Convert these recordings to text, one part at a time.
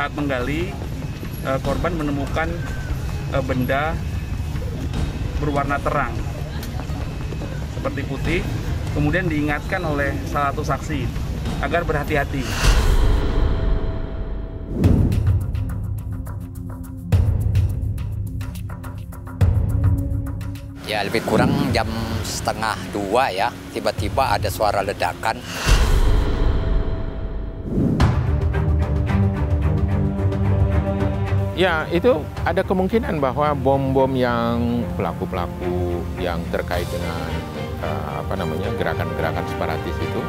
Saat menggali, korban menemukan benda berwarna terang seperti putih, kemudian diingatkan oleh salah satu saksi agar berhati-hati. Ya, lebih kurang jam 1:30 ya, tiba-tiba ada suara ledakan. Ya, itu ada kemungkinan bahwa bom-bom yang pelaku-pelaku yang terkait dengan gerakan-gerakan separatis itu.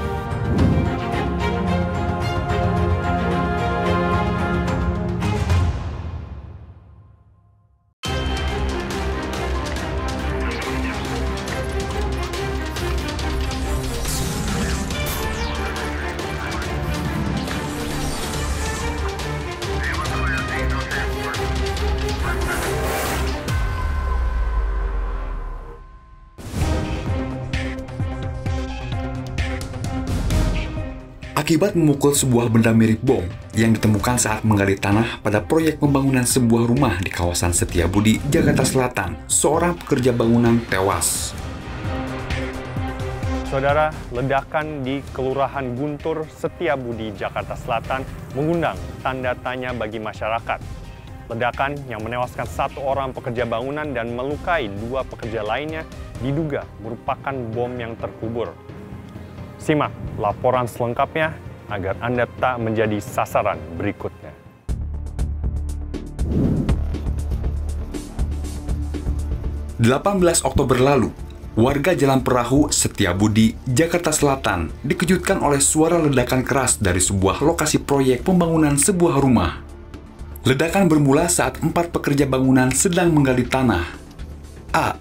Akibat memukul sebuah benda mirip bom yang ditemukan saat menggali tanah pada proyek pembangunan sebuah rumah di kawasan Setiabudi, Jakarta Selatan, seorang pekerja bangunan tewas. Saudara, ledakan di Kelurahan Guntur, Setiabudi, Jakarta Selatan mengundang tanda tanya bagi masyarakat. Ledakan yang menewaskan 1 orang pekerja bangunan dan melukai 2 pekerja lainnya diduga merupakan bom yang terkubur. Simak laporan selengkapnya agar Anda tak menjadi sasaran berikutnya. (18 Oktober lalu, warga Jalan Perahu, Setiabudi, Jakarta Selatan dikejutkan oleh suara ledakan keras dari sebuah lokasi proyek pembangunan sebuah rumah. Ledakan bermula saat 4 pekerja bangunan sedang menggali tanah. A.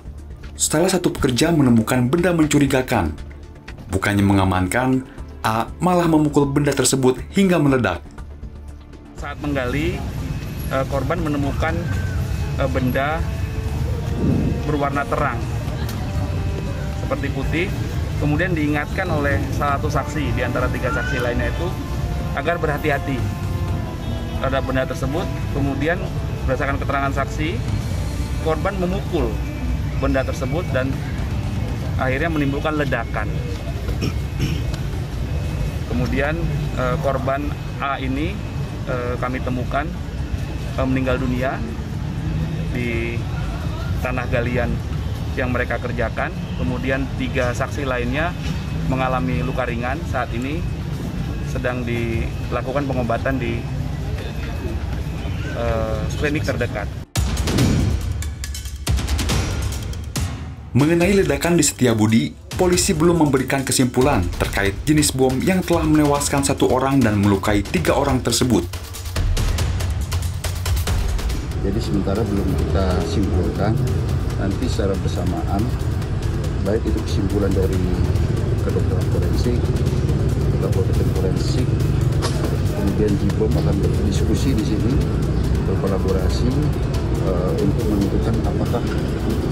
Salah satu pekerja menemukan benda mencurigakan. Bukannya mengamankan, A malah memukul benda tersebut hingga meledak. Saat menggali, korban menemukan benda berwarna terang seperti putih, kemudian diingatkan oleh salah satu saksi di antara 3 saksi lainnya itu agar berhati-hati terhadap benda tersebut. Kemudian berdasarkan keterangan saksi, korban memukul benda tersebut dan akhirnya menimbulkan ledakan. Kemudian korban A ini kami temukan meninggal dunia di tanah galian yang mereka kerjakan. Kemudian 3 saksi lainnya mengalami luka ringan, saat ini sedang dilakukan pengobatan di klinik terdekat. Mengenai ledakan di Setiabudi, polisi belum memberikan kesimpulan terkait jenis bom yang telah menewaskan 1 orang dan melukai 3 orang tersebut. Jadi sementara belum kita simpulkan, nanti secara bersamaan, baik itu kesimpulan dari kedokteran forensik, laboratorium forensik, kemudian Jibom akan berdiskusi di sini, berkolaborasi untuk menentukan apakah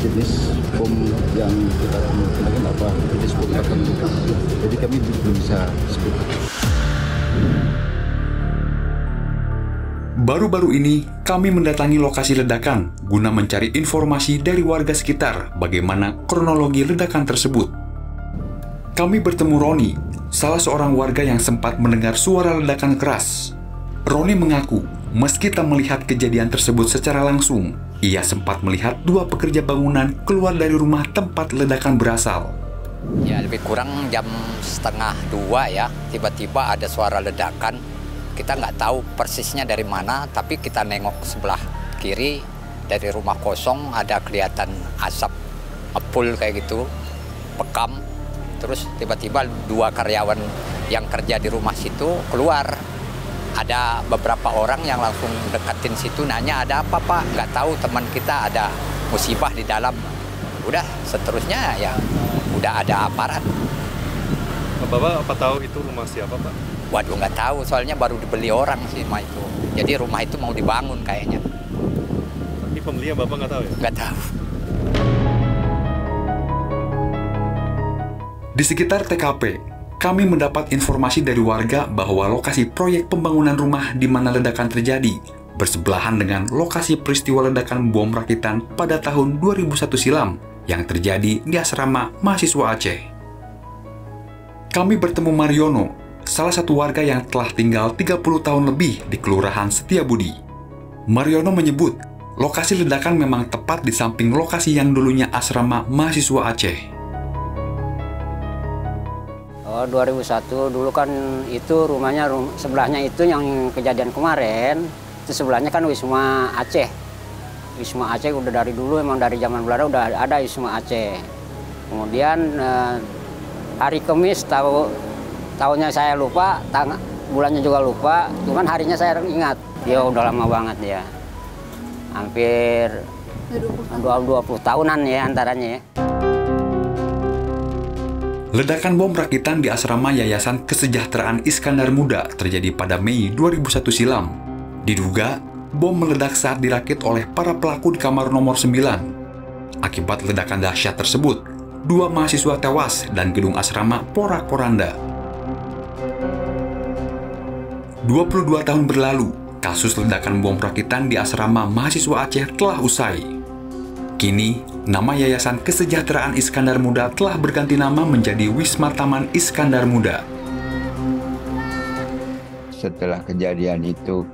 jenis bom yang kita menggunakan, apa jenis bom yang akan digunakan. Jadi kami belum bisa sebut. Baru-baru ini, kami mendatangi lokasi ledakan guna mencari informasi dari warga sekitar bagaimana kronologi ledakan tersebut. Kami bertemu Roni, salah seorang warga yang sempat mendengar suara ledakan keras. Roni mengaku, meski tak melihat kejadian tersebut secara langsung, ia sempat melihat 2 pekerja bangunan keluar dari rumah tempat ledakan berasal. Ya, lebih kurang jam 1:30 ya, tiba-tiba ada suara ledakan. Kita nggak tahu persisnya dari mana, tapi kita nengok sebelah kiri, dari rumah kosong ada kelihatan asap ngepul kayak gitu, pekam. Terus tiba-tiba 2 karyawan yang kerja di rumah situ keluar. Ada beberapa orang yang langsung deketin situ, nanya ada apa Pak? Nggak tahu, teman kita ada musibah di dalam. Udah, seterusnya ya udah ada aparat. Bapak apa tahu itu rumah siapa, Pak? Waduh, nggak tahu, soalnya baru dibeli orang sih rumah itu. Jadi rumah itu mau dibangun kayaknya. Ini pembelinya Bapak nggak tahu ya? Nggak tahu. Di sekitar TKP, kami mendapat informasi dari warga bahwa lokasi proyek pembangunan rumah di mana ledakan terjadi bersebelahan dengan lokasi peristiwa ledakan bom rakitan pada tahun 2001 silam yang terjadi di asrama mahasiswa Aceh. Kami bertemu Mariono, salah satu warga yang telah tinggal 30 tahun lebih di Kelurahan Setiabudi. Mariono menyebut, lokasi ledakan memang tepat di samping lokasi yang dulunya asrama mahasiswa Aceh. Oh, 2001 dulu kan itu rumahnya sebelahnya itu yang kejadian kemarin, itu sebelahnya kan Wisma Aceh. Wisma Aceh udah dari dulu, emang dari zaman Belanda udah ada Wisma Aceh. Kemudian hari Kamis tahunnya saya lupa, bulannya juga lupa, cuman harinya saya ingat. Ya udah lama banget ya. Hampir 20 tahunan ya antaranya ya. Ledakan bom rakitan di asrama Yayasan Kesejahteraan Iskandar Muda terjadi pada Mei 2001 silam. Diduga, bom meledak saat dirakit oleh para pelaku di kamar nomor 9. Akibat ledakan dahsyat tersebut, 2 mahasiswa tewas dan gedung asrama porak-poranda. 22 tahun berlalu, kasus ledakan bom rakitan di asrama mahasiswa Aceh telah usai. Kini, nama Yayasan Kesejahteraan Iskandar Muda telah berganti nama menjadi Wisma Taman Iskandar Muda. Setelah kejadian itu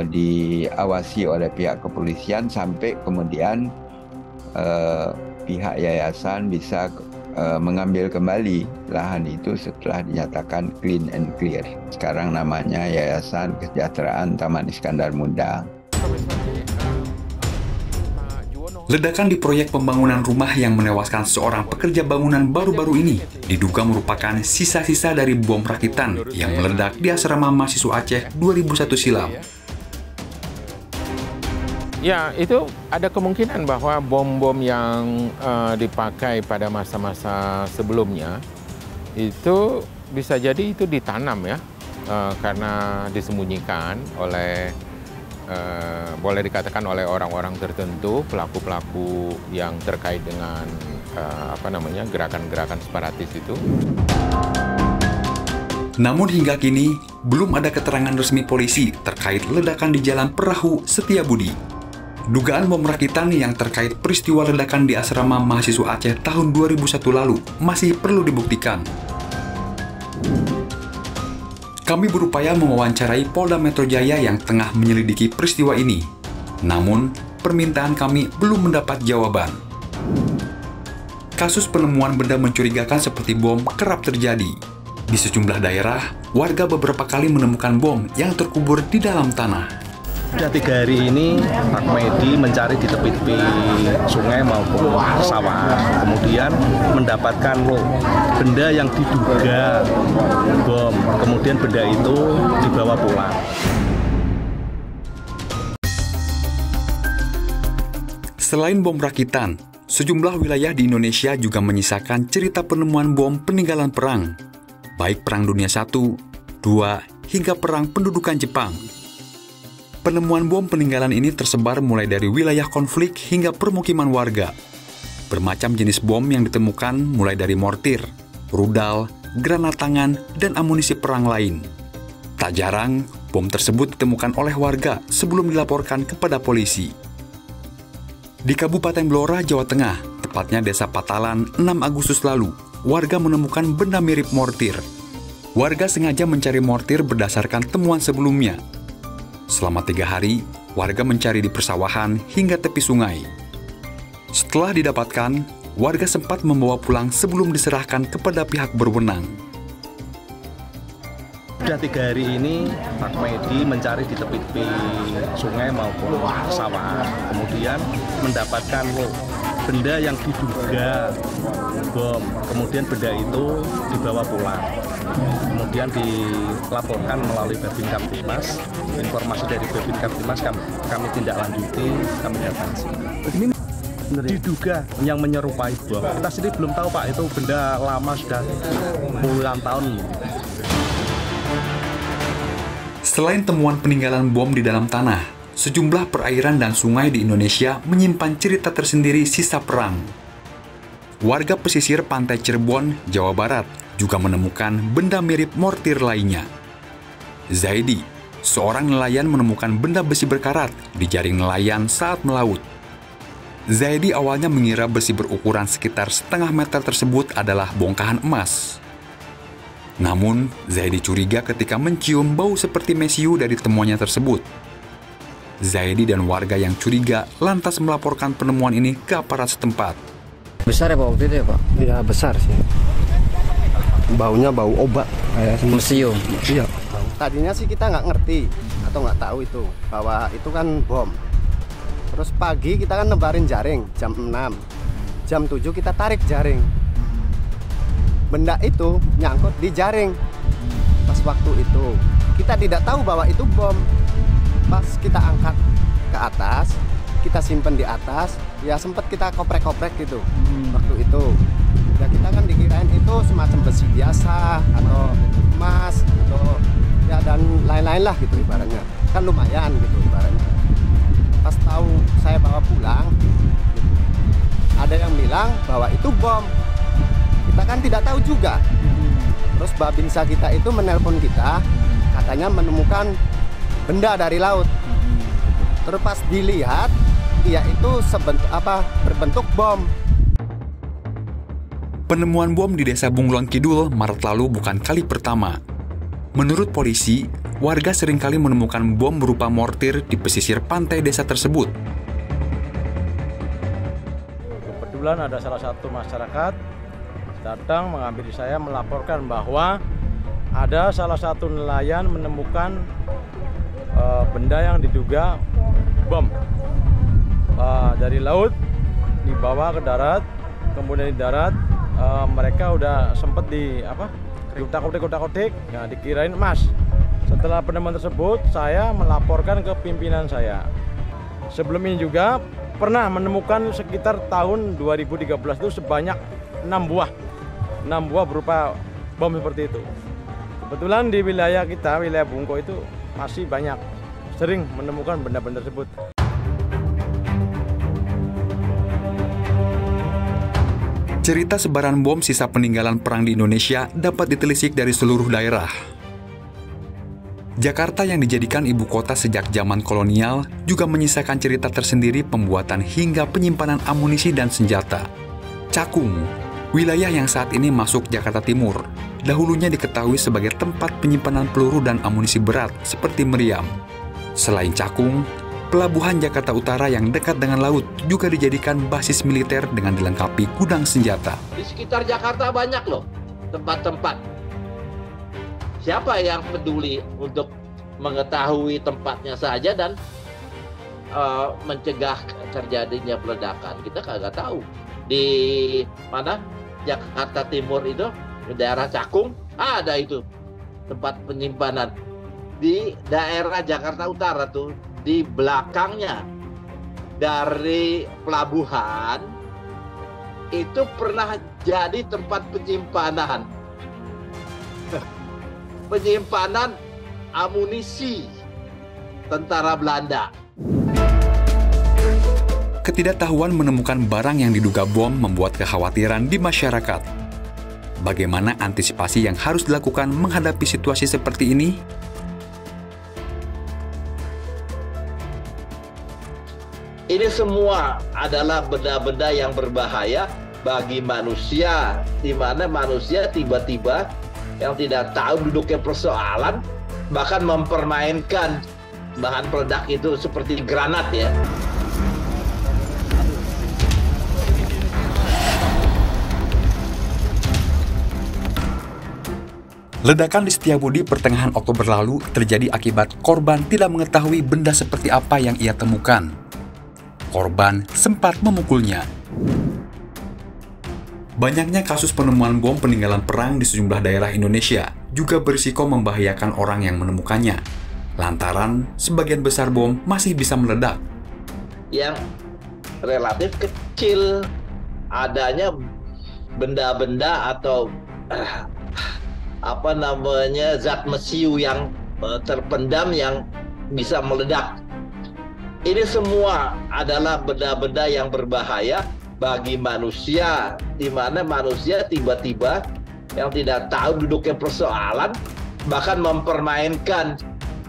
diawasi oleh pihak kepolisian sampai kemudian pihak yayasan bisa mengambil kembali lahan itu setelah dinyatakan clean and clear. Sekarang namanya Yayasan Kesejahteraan Taman Iskandar Muda. Ledakan di proyek pembangunan rumah yang menewaskan seorang pekerja bangunan baru-baru ini diduga merupakan sisa-sisa dari bom rakitan yang meledak di asrama mahasiswa Aceh 2001 silam. Ya, itu ada kemungkinan bahwa bom-bom yang dipakai pada masa-masa sebelumnya itu bisa jadi itu ditanam ya, karena disembunyikan oleh boleh dikatakan oleh orang-orang tertentu, pelaku-pelaku yang terkait dengan gerakan-gerakan separatis itu. Namun hingga kini belum ada keterangan resmi polisi terkait ledakan di Jalan Perahu Setiabudi. Dugaan bom rakitan yang terkait peristiwa ledakan di asrama mahasiswa Aceh tahun 2001 lalu masih perlu dibuktikan. Kami berupaya mewawancarai Polda Metro Jaya yang tengah menyelidiki peristiwa ini. Namun, permintaan kami belum mendapat jawaban. Kasus penemuan benda mencurigakan seperti bom kerap terjadi. Di sejumlah daerah, warga beberapa kali menemukan bom yang terkubur di dalam tanah. Sudah 3 hari ini Pak Medi mencari di tepi-tepi sungai maupun sawah, kemudian mendapatkan benda yang diduga bom, kemudian benda itu dibawa pulang. Selain bom rakitan, sejumlah wilayah di Indonesia juga menyisakan cerita penemuan bom peninggalan perang, baik Perang Dunia I, II, hingga Perang Pendudukan Jepang. Penemuan bom peninggalan ini tersebar mulai dari wilayah konflik hingga permukiman warga. Bermacam jenis bom yang ditemukan mulai dari mortir, rudal, granat tangan, dan amunisi perang lain. Tak jarang, bom tersebut ditemukan oleh warga sebelum dilaporkan kepada polisi. Di Kabupaten Blora, Jawa Tengah, tepatnya Desa Patalan, 6 Agustus lalu, warga menemukan benda mirip mortir. Warga sengaja mencari mortir berdasarkan temuan sebelumnya. Selama 3 hari, warga mencari di persawahan hingga tepi sungai. Setelah didapatkan, warga sempat membawa pulang sebelum diserahkan kepada pihak berwenang. Sudah 3 hari ini Pak Medi mencari di tepi-tepi sungai maupun sawah, kemudian mendapatkan benda yang diduga bom, kemudian benda itu dibawa pulang. Kemudian dilaporkan melalui Babin Kamtibmas. Informasi dari Babin Kamtibmas kami tindak lanjuti, kami datangi. Ini diduga yang menyerupai bom. Kita sendiri belum tahu Pak, itu benda lama sudah puluhan tahun. Selain temuan peninggalan bom di dalam tanah, sejumlah perairan dan sungai di Indonesia menyimpan cerita tersendiri sisa perang. Warga pesisir pantai Cirebon, Jawa Barat, juga menemukan benda mirip mortir lainnya. Zaidi, seorang nelayan, menemukan benda besi berkarat di jaring nelayan saat melaut. Zaidi awalnya mengira besi berukuran sekitar setengah meter tersebut adalah bongkahan emas. Namun, Zaidi curiga ketika mencium bau seperti mesiu dari temuannya tersebut. Zaidi dan warga yang curiga lantas melaporkan penemuan ini ke aparat setempat. Besar ya Pak waktu itu ya Pak? Iya besar sih. Baunya bau obat. Mesiu. Iya. Tadinya sih kita nggak ngerti atau nggak tahu itu bahwa itu kan bom. Terus pagi kita kan nebarin jaring jam 6. Jam 7 kita tarik jaring. Benda itu nyangkut di jaring. Pas waktu itu kita tidak tahu bahwa itu bom. Pas kita angkat ke atas, kita simpen di atas, ya sempat kita koprek-koprek gitu. Waktu itu ya kita kan dikirain itu semacam besi biasa atau emas atau ya dan lain-lain lah gitu ibaratnya. Kan lumayan gitu ibaratnya. Pas tahu saya bawa pulang, ada yang bilang bahwa itu bom. Kita kan tidak tahu juga. Terus Babinsa kita itu menelpon kita, katanya menemukan benda dari laut. Terus pas dilihat, ya itu berbentuk bom. Penemuan bom di Desa Bunglon Kidul Maret lalu bukan kali pertama. Menurut polisi, warga seringkali menemukan bom berupa mortir di pesisir pantai desa tersebut. Kebetulan ada salah satu masyarakat datang menghampiri saya melaporkan bahwa ada salah satu nelayan menemukan benda yang diduga bom dari laut dibawa ke darat, kemudian di darat mereka udah sempet diutak-utik, nah, dikirain emas. Setelah penemuan tersebut, saya melaporkan ke pimpinan saya. Sebelum ini juga pernah menemukan sekitar tahun 2013 itu sebanyak 6 buah berupa bom seperti itu. Kebetulan di wilayah kita, wilayah Bungko itu masih banyak, sering menemukan benda-benda tersebut. Cerita sebaran bom sisa peninggalan perang di Indonesia dapat ditelisik dari seluruh daerah. Jakarta yang dijadikan ibu kota sejak zaman kolonial juga menyisakan cerita tersendiri pembuatan hingga penyimpanan amunisi dan senjata. Cakung, wilayah yang saat ini masuk Jakarta Timur, dahulunya diketahui sebagai tempat penyimpanan peluru dan amunisi berat seperti meriam. Selain Cakung, Pelabuhan Jakarta Utara yang dekat dengan laut juga dijadikan basis militer dengan dilengkapi gudang senjata. Di sekitar Jakarta banyak loh tempat-tempat. Siapa yang peduli untuk mengetahui tempatnya saja dan mencegah terjadinya peledakan? Kita kagak tahu. Di mana Jakarta Timur itu, di daerah Cakung, ada itu tempat penyimpanan. Di daerah Jakarta Utara tuh, di belakangnya dari pelabuhan itu pernah jadi tempat penyimpanan amunisi tentara Belanda. Ketidaktahuan menemukan barang yang diduga bom membuat kekhawatiran di masyarakat. Bagaimana antisipasi yang harus dilakukan menghadapi situasi seperti ini? Ini semua adalah benda-benda yang berbahaya bagi manusia, di mana manusia tiba-tiba yang tidak tahu duduknya persoalan, bahkan mempermainkan bahan peledak itu seperti granat ya. Ledakan di Setiabudi pertengahan Oktober lalu terjadi akibat korban tidak mengetahui benda seperti apa yang ia temukan. Korban sempat memukulnya. Banyaknya kasus penemuan bom peninggalan perang di sejumlah daerah Indonesia juga berisiko membahayakan orang yang menemukannya, lantaran sebagian besar bom masih bisa meledak. Yang relatif kecil, adanya benda-benda atau zat mesiu yang terpendam yang bisa meledak. Ini semua adalah benda-benda yang berbahaya bagi manusia, di mana manusia tiba-tiba yang tidak tahu duduknya persoalan, bahkan mempermainkan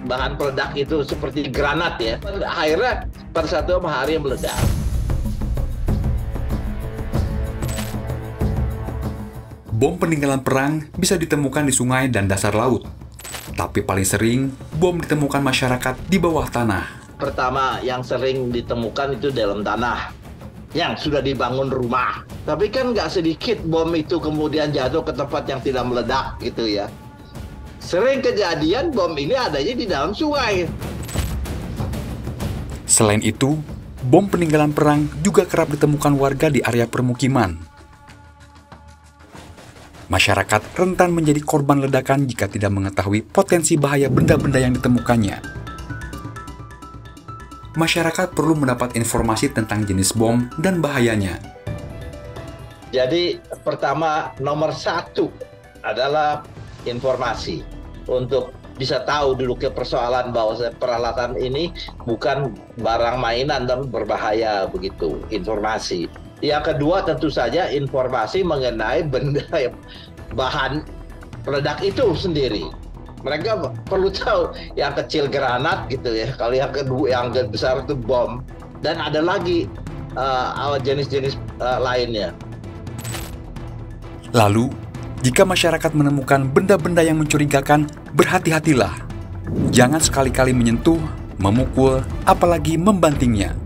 bahan peledak itu seperti granat ya. Akhirnya pada satu hari meledak. Bom peninggalan perang bisa ditemukan di sungai dan dasar laut. Tapi paling sering, bom ditemukan masyarakat di bawah tanah. Pertama yang sering ditemukan itu dalam tanah yang sudah dibangun rumah. Tapi kan nggak sedikit bom itu kemudian jatuh ke tempat yang tidak meledak gitu ya. Sering kejadian bom ini adanya di dalam sungai. Selain itu, bom peninggalan perang juga kerap ditemukan warga di area permukiman. Masyarakat rentan menjadi korban ledakan jika tidak mengetahui potensi bahaya benda-benda yang ditemukannya. Masyarakat perlu mendapat informasi tentang jenis bom dan bahayanya. Jadi pertama, nomor satu adalah informasi. Untuk bisa tahu duduknya persoalan bahwa peralatan ini bukan barang mainan dan berbahaya begitu, informasi. Yang kedua tentu saja informasi mengenai benda bahan peledak itu sendiri. Mereka perlu tahu yang kecil granat gitu ya, kalau yang kedua yang besar itu bom, dan ada lagi jenis-jenis lainnya. Lalu, jika masyarakat menemukan benda-benda yang mencurigakan, berhati-hatilah. Jangan sekali-kali menyentuh, memukul, apalagi membantingnya.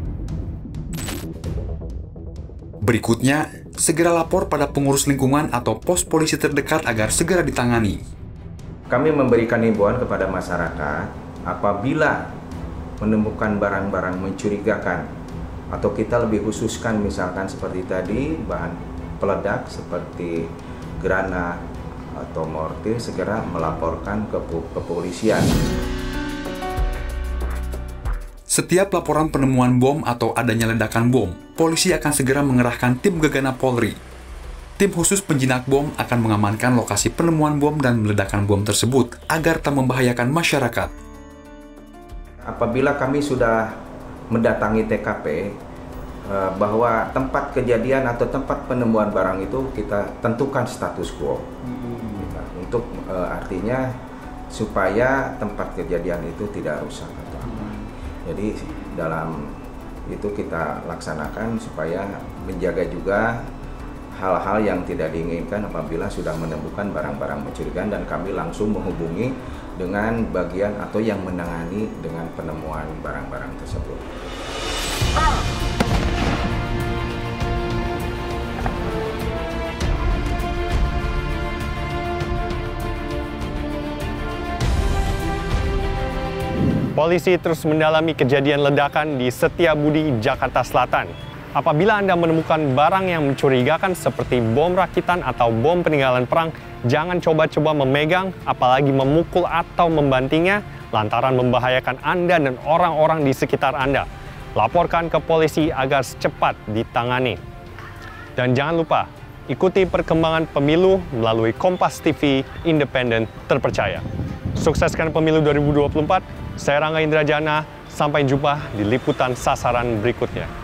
Berikutnya, segera lapor pada pengurus lingkungan atau pos polisi terdekat agar segera ditangani. Kami memberikan himbauan kepada masyarakat apabila menemukan barang-barang mencurigakan atau kita lebih khususkan misalkan seperti tadi bahan peledak seperti granat atau mortir, segera melaporkan ke kepolisian. Setiap laporan penemuan bom atau adanya ledakan bom, polisi akan segera mengerahkan tim Gegana Polri. Tim khusus penjinak bom akan mengamankan lokasi penemuan bom dan ledakan bom tersebut agar tak membahayakan masyarakat. Apabila kami sudah mendatangi TKP, bahwa tempat kejadian atau tempat penemuan barang itu kita tentukan status quo. Untuk artinya supaya tempat kejadian itu tidak rusak atau apa. Jadi dalam itu kita laksanakan supaya menjaga juga hal-hal yang tidak diinginkan apabila sudah menemukan barang-barang mencurigakan, dan kami langsung menghubungi dengan bagian atau yang menangani dengan penemuan barang-barang tersebut. Polisi terus mendalami kejadian ledakan di Setiabudi, Jakarta Selatan. Apabila Anda menemukan barang yang mencurigakan seperti bom rakitan atau bom peninggalan perang, jangan coba-coba memegang, apalagi memukul atau membantingnya, lantaran membahayakan Anda dan orang-orang di sekitar Anda. Laporkan ke polisi agar cepat ditangani. Dan jangan lupa, ikuti perkembangan pemilu melalui Kompas TV independen terpercaya. Sukseskan pemilu 2024, saya Rangga Indrajana, sampai jumpa di liputan sasaran berikutnya.